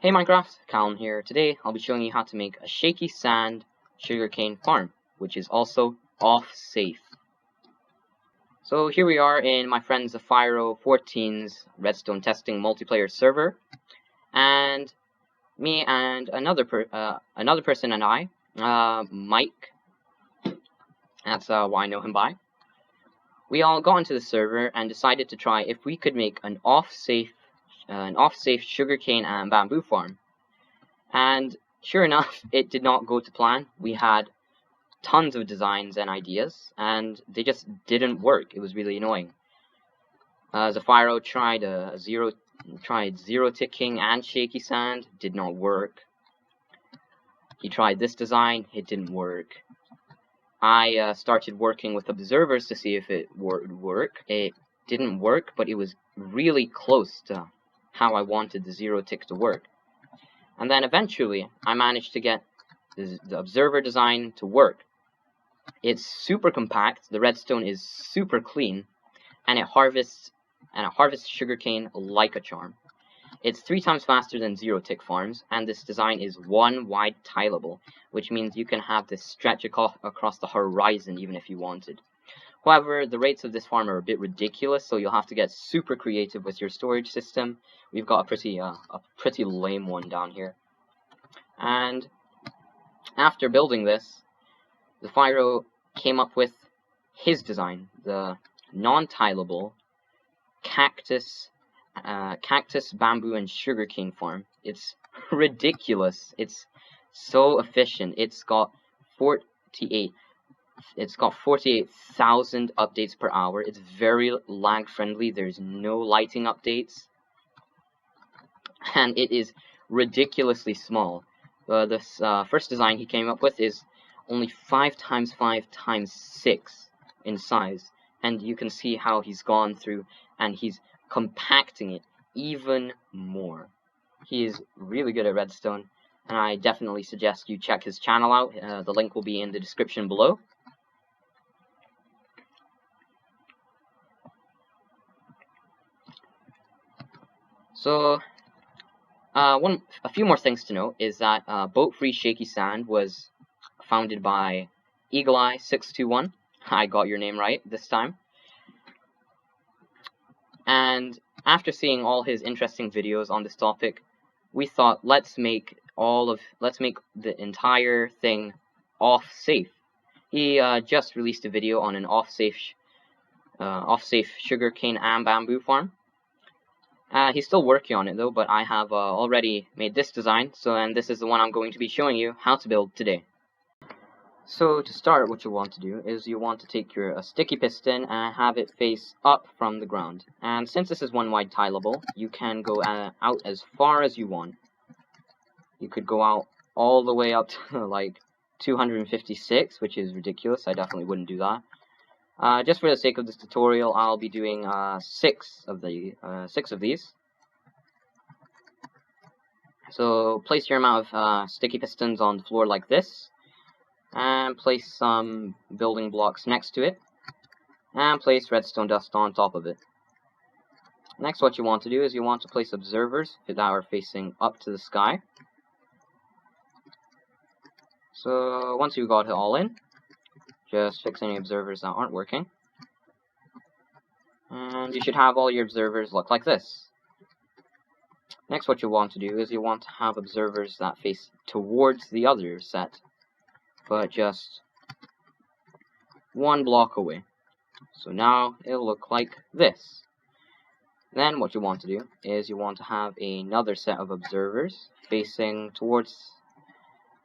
Hey Minecraft, Callum here. Today I'll be showing you how to make a shaky sand sugarcane farm, which is also off-safe. So here we are in my friend Zafiro 14's Redstone testing multiplayer server, and me and another person and I, Mike, that's what I know him by, we all got into the server and decided to try if we could make an off-safe sugarcane and bamboo farm. And sure enough, it did not go to plan. We had tons of designs and ideas, and they just didn't work. It was really annoying. Zafiro tried zero ticking and shaky sand, did not work. He tried this design, it didn't work. I started working with observers to see if it would work. It didn't work, but it was really close to how I wanted the zero tick to work. And then eventually, I managed to get the observer design to work. It's super compact, the redstone is super clean, and it harvests sugarcane like a charm. It's 3 times faster than zero tick farms, and this design is 1 wide tileable, which means you can have this stretch across the horizon even if you wanted. However, the rates of this farm are a bit ridiculous, so you'll have to get super creative with your storage system. We've got a pretty lame one down here. And after building this, Zafiro came up with his design, the non-tileable cactus, bamboo, and sugarcane farm. It's ridiculous. It's so efficient. It's got 48,000 updates per hour. It's very lag friendly. There's no lighting updates, and it is ridiculously small. This first design he came up with is only 5 times 5 times 6 in size, and you can see how he's gone through and he's compacting it even more. He is really good at redstone, and I definitely suggest you check his channel out. The link will be in the description below. So, a few more things to note is that Boat-Free Shaky Sand was founded by EagleEye621. I got your name right this time. And after seeing all his interesting videos on this topic, we thought let's make the entire thing off-safe. He just released a video on an off-safe sugarcane and bamboo farm. He's still working on it though, but I have already made this design, and this is the one I'm going to be showing you how to build today. So to start, what you want to do is you want to take your sticky piston and have it face up from the ground. And since this is 1 wide tileable, you can go out as far as you want. You could go out all the way up to like 256, which is ridiculous. I definitely wouldn't do that. Just for the sake of this tutorial, I'll be doing 6 of these. So place your amount of sticky pistons on the floor like this, and place some building blocks next to it, and place redstone dust on top of it. Next, what you want to do is you want to place observers that are facing up to the sky. So once you've got it all in, just fix any observers that aren't working, and you should have all your observers look like this. Next, what you want to do is you want to have observers that face towards the other set, but just 1 block away. So now it'll look like this. Then what you want to do is you want to have another set of observers facing towards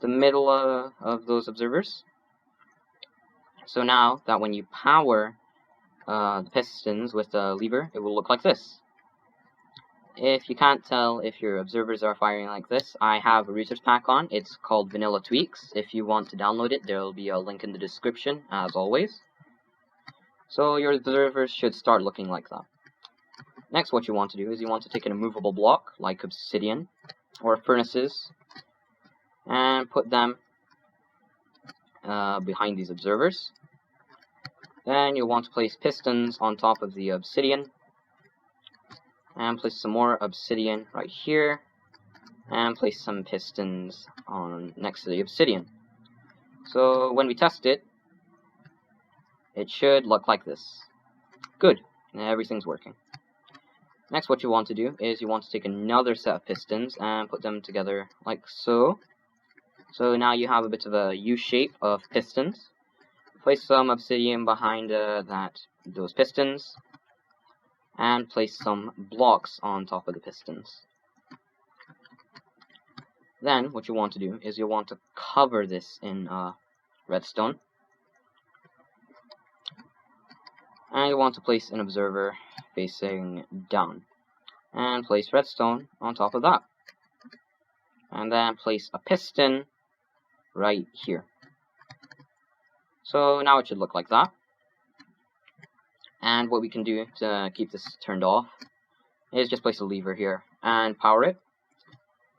the middle of those observers. So now that when you power the pistons with the lever, it will look like this. If you can't tell if your observers are firing like this, I have a research pack on. It's called Vanilla Tweaks. If you want to download it, there will be a link in the description, as always. So your observers should start looking like that. Next, what you want to do is you want to take an immovable block, like obsidian, or furnaces, and put them behind these observers. Then you'll want to place pistons on top of the obsidian, and place some more obsidian right here, and place some pistons on next to the obsidian. So when we test it, it should look like this. Good, everything's working. Next, what you want to do is you want to take another set of pistons and put them together like so. So now you have a bit of a U shape of pistons. Place some obsidian behind those pistons, and place some blocks on top of the pistons. Then what you want to do is you want to cover this in redstone, and you want to place an observer facing down, and place redstone on top of that, and then place a piston right here. So now it should look like that. And what we can do to keep this turned off is just place a lever here and power it.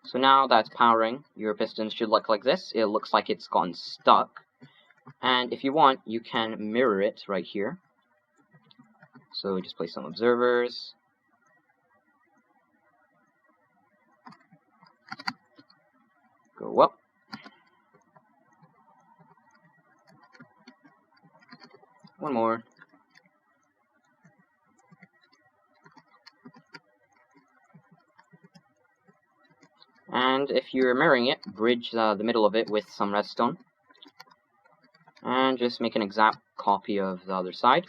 So now that's powering, your pistons should look like this. It looks like it's gotten stuck. And if you want, you can mirror it right here. So just place some observers. Go up. One more. And if you're mirroring it, bridge the middle of it with some redstone. And just make an exact copy of the other side.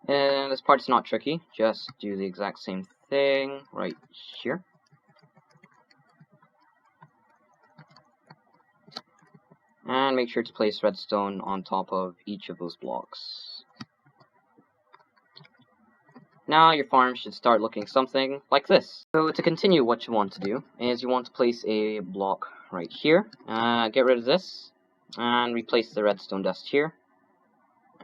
And this part's not tricky, just do the exact same thing right here. And make sure to place redstone on top of each of those blocks. Now your farm should start looking something like this. So to continue, what you want to do is you want to place a block right here. Get rid of this and replace the redstone dust here.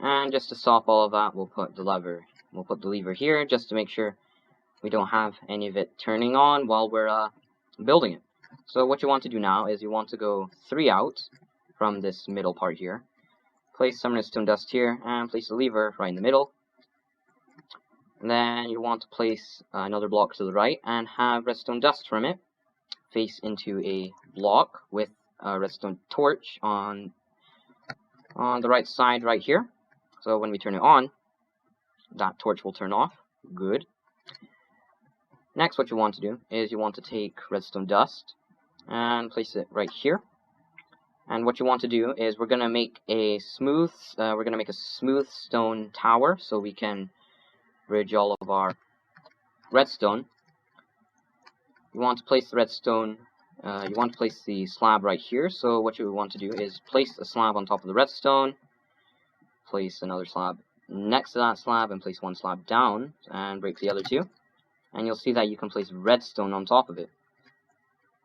And just to stop all of that, we'll put the lever here just to make sure we don't have any of it turning on while we're building it. So what you want to do now is you want to go 3 out from this middle part here. Place some redstone dust here and place the lever right in the middle. And then you want to place another block to the right and have redstone dust from it face into a block with a redstone torch on the right side right here. So when we turn it on, that torch will turn off. Good. Next, what you want to do is you want to take redstone dust and place it right here. And what you want to do is we're going to make a smooth stone tower so we can bridge all of our redstone. You want to place the redstone. You want to place the slab right here. So what you want to do is place a slab on top of the redstone. Place another slab next to that slab and place one slab down and break the other two, and you'll see that you can place redstone on top of it.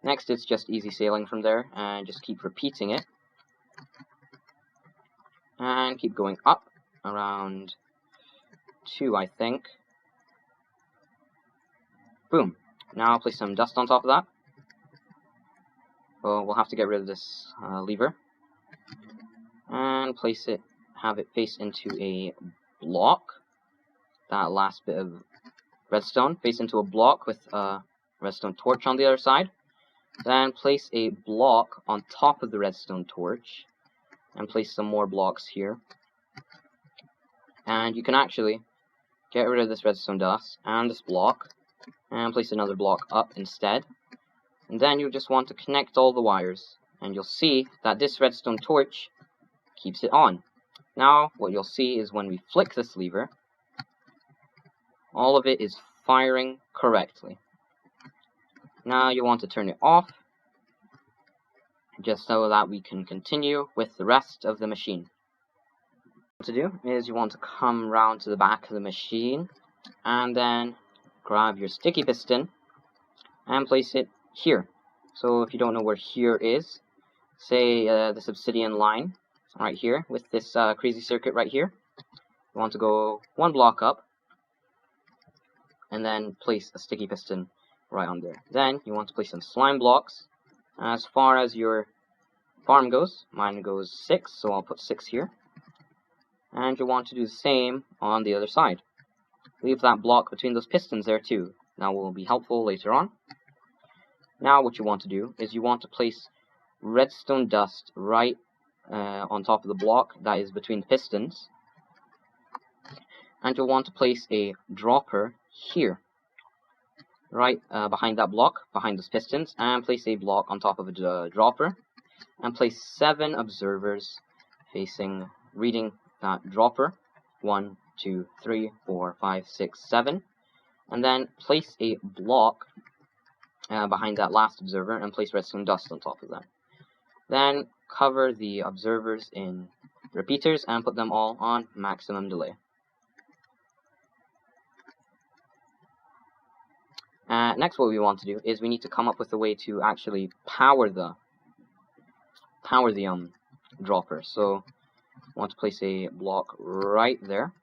Next, it's just easy sailing from there, and just keep repeating it and keep going up around 2, I think. Boom. Now I'll place some dust on top of that. Well, we'll have to get rid of this lever and place it, have it face into a block. That last bit of redstone face into a block with a redstone torch on the other side. Then place a block on top of the redstone torch and place some more blocks here. And you can actually get rid of this redstone dust and this block and place another block up instead. And then you just want to connect all the wires, and you'll see that this redstone torch keeps it on. Now, what you'll see is when we flick this lever, all of it is firing correctly. Now you want to turn it off, just so that we can continue with the rest of the machine. What to do is you want to come round to the back of the machine, and then grab your sticky piston, and place it here. So if you don't know where here is, say this obsidian line, right here with this crazy circuit right here. You want to go 1 block up and then place a sticky piston right on there. Then you want to place some slime blocks as far as your farm goes. Mine goes 6, so I'll put 6 here. And you'll want to do the same on the other side. Leave that block between those pistons there too. That will be helpful later on. Now what you want to do is you want to place redstone dust right on top of the block that is between the pistons. And you'll want to place a dropper here, right behind that block, behind those pistons, and place a block on top of a dropper, and place 7 observers facing, reading that dropper, 1, 2, 3, 4, 5, 6, 7, and then place a block behind that last observer and place redstone dust on top of that. Then cover the observers in repeaters and put them all on maximum delay. Next, what we want to do is we need to come up with a way to actually power the dropper. So we want to place a block right there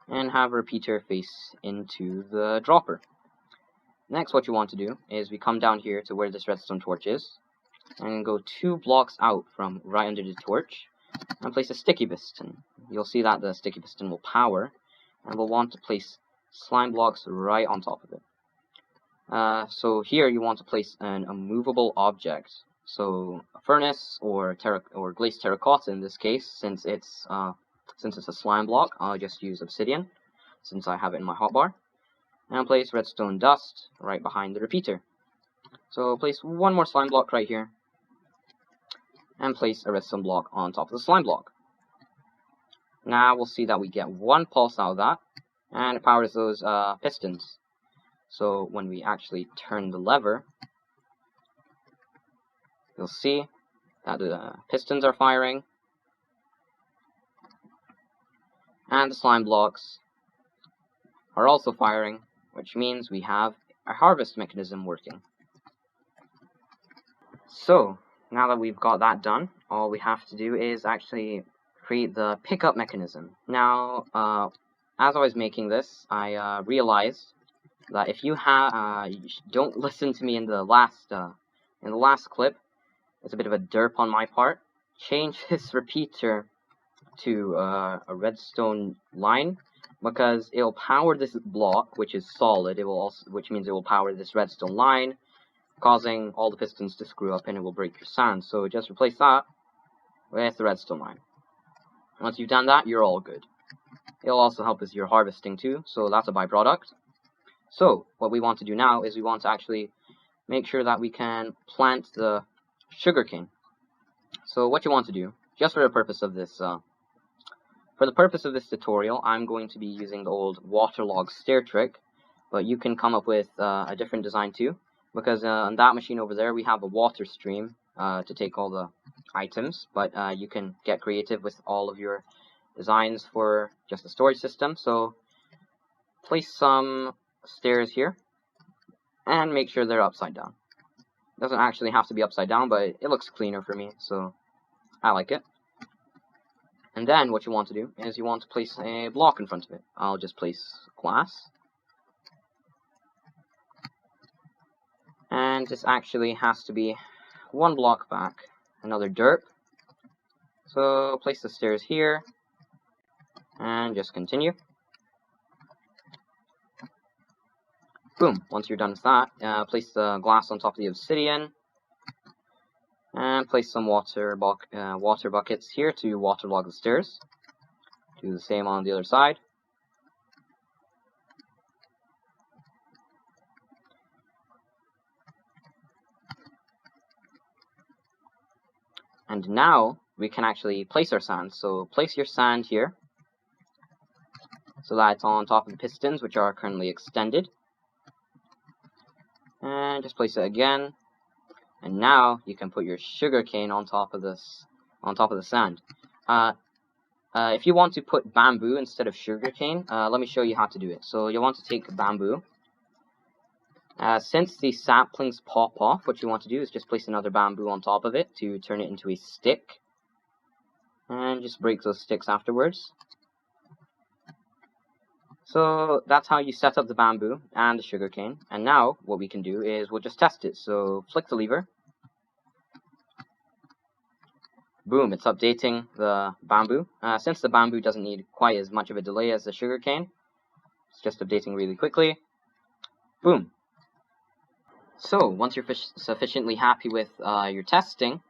and have a repeater face into the dropper. Next, what you want to do is we come down here to where this redstone torch is and go 2 blocks out from right under the torch and place a sticky piston. You'll see that the sticky piston will power, and we'll want to place slime blocks right on top of it. So here you want to place an immovable object. So a furnace or glazed terracotta in this case, since it's a slime block, I'll just use obsidian since I have it in my hotbar. And place redstone dust right behind the repeater. So place 1 more slime block right here, and place a redstone block on top of the slime block. Now we'll see that we get 1 pulse out of that, and it powers those pistons. So when we actually turn the lever, you'll see that the pistons are firing, and the slime blocks are also firing, which means we have a harvest mechanism working. So now that we've got that done, all we have to do is actually create the pickup mechanism. Now, as I was making this, I realized that if you don't listen to me in the last clip, it's a bit of a derp on my part. Change this repeater to a redstone line, because it will power this block, which is solid. Which means it will power this redstone line, causing all the pistons to screw up, and it will break your sand. So just replace that with the redstone line. Once you've done that, you're all good. It'll also help with your harvesting too, so that's a byproduct. So what we want to do now is we want to actually make sure that we can plant the sugarcane. So what you want to do, just for the purpose of this tutorial, I'm going to be using the old waterlog stair trick, but you can come up with a different design too, because on that machine over there we have a water stream to take all the items, but you can get creative with all of your designs for just the storage system. So place some stairs here and make sure they're upside down. Doesn't actually have to be upside down, but it looks cleaner for me, so I like it. And then what you want to do is you want to place a block in front of it. I'll just place glass. And this actually has to be 1 block back, another derp. So place the stairs here and just continue. Boom. Once you're done with that, place the glass on top of the obsidian, and place some water buckets here to waterlog the stairs. Do the same on the other side. And now we can actually place our sand. So place your sand here, so that it's on top of the pistons, which are currently extended. And just place it again. And now you can put your sugarcane on top of this, on top of the sand. If you want to put bamboo instead of sugarcane, let me show you how to do it. So you'll want to take bamboo. Since the saplings pop off, what you want to do is just place another bamboo on top of it to turn it into a stick. And just break those sticks afterwards. So that's how you set up the bamboo and the sugarcane. And now what we can do is we'll just test it. So flick the lever. boom, it's updating the bamboo. Since the bamboo doesn't need quite as much of a delay as the sugarcane, it's just updating really quickly. Boom. So, once you're sufficiently happy with your testing,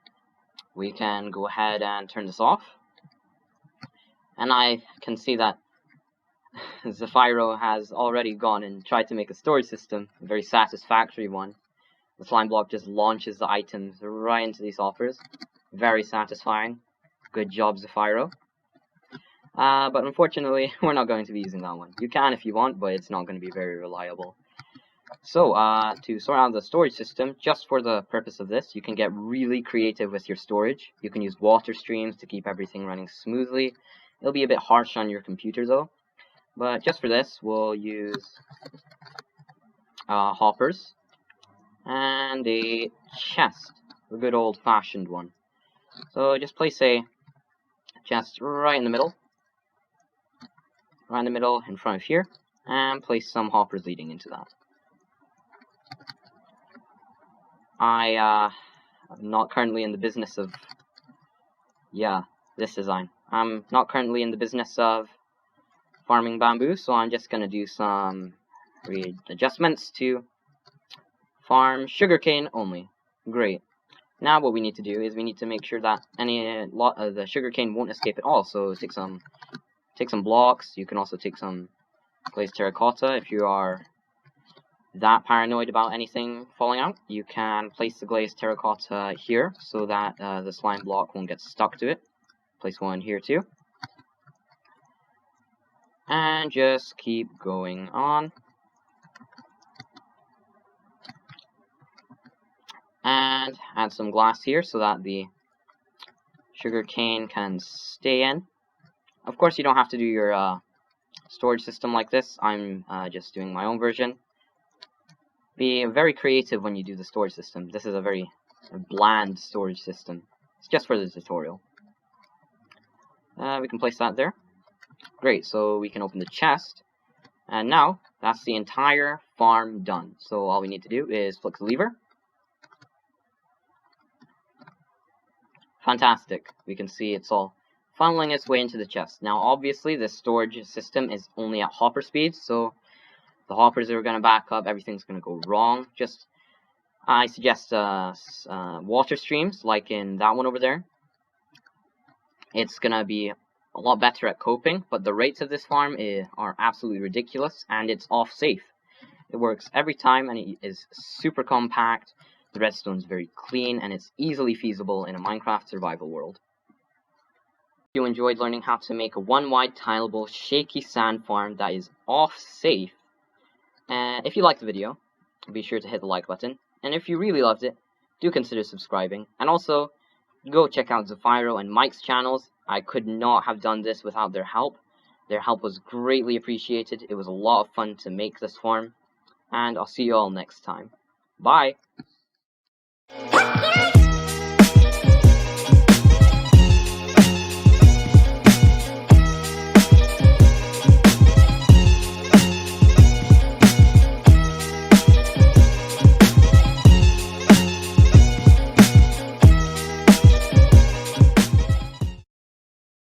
we can go ahead and turn this off. And I can see that Zephyro has already gone and tried to make a storage system, a very satisfactory one. The slime block just launches the items right into these hoppers. Very satisfying. Good job, Zephyro. But unfortunately, we're not going to be using that one. You can if you want, but it's not going to be very reliable. So, to sort out the storage system, just for the purpose of this, you can get really creative with your storage. You can use water streams to keep everything running smoothly. It'll be a bit harsh on your computer though. But just for this, we'll use hoppers and a chest, a good old-fashioned one. So just place a chest right in the middle, in front of here, and place some hoppers leading into that. I'm not currently in the business of, this design. I'm not currently in the business of farming bamboo, so I'm just going to do some adjustments to farm sugarcane only. Great. Now what we need to do is we need to make sure that the sugarcane won't escape at all. So take some blocks. You can also take some glazed terracotta if you are that paranoid about anything falling out. You can place the glazed terracotta here so that the slime block won't get stuck to it. Place one here too. And just keep going on. And add some glass here so that the sugarcane can stay in. Of course, you don't have to do your storage system like this. I'm just doing my own version. Be very creative when you do the storage system. This is a very bland storage system. It's just for the tutorial. We can place that there. Great, so we can open the chest. And now, that's the entire farm done. So all we need to do is flick the lever. Fantastic. We can see it's all funneling its way into the chest. Now, obviously, this storage system is only at hopper speed, so the hoppers are going to back up. Everything's going to go wrong. I suggest water streams, like in that one over there. It's going to be a lot better at coping, but the rates of this farm are absolutely ridiculous, and it's off-safe. It works every time, and it is super compact. The redstone is very clean, and it's easily feasible in a Minecraft survival world. If you enjoyed learning how to make a one-wide tileable shaky sand farm that is off-safe, if you liked the video, be sure to hit the like button, and if you really loved it, do consider subscribing, and also, go check out Zephyro and Mike's channels. I could not have done this without their help. Their help was greatly appreciated. It was a lot of fun to make this farm, and I'll see you all next time. Bye!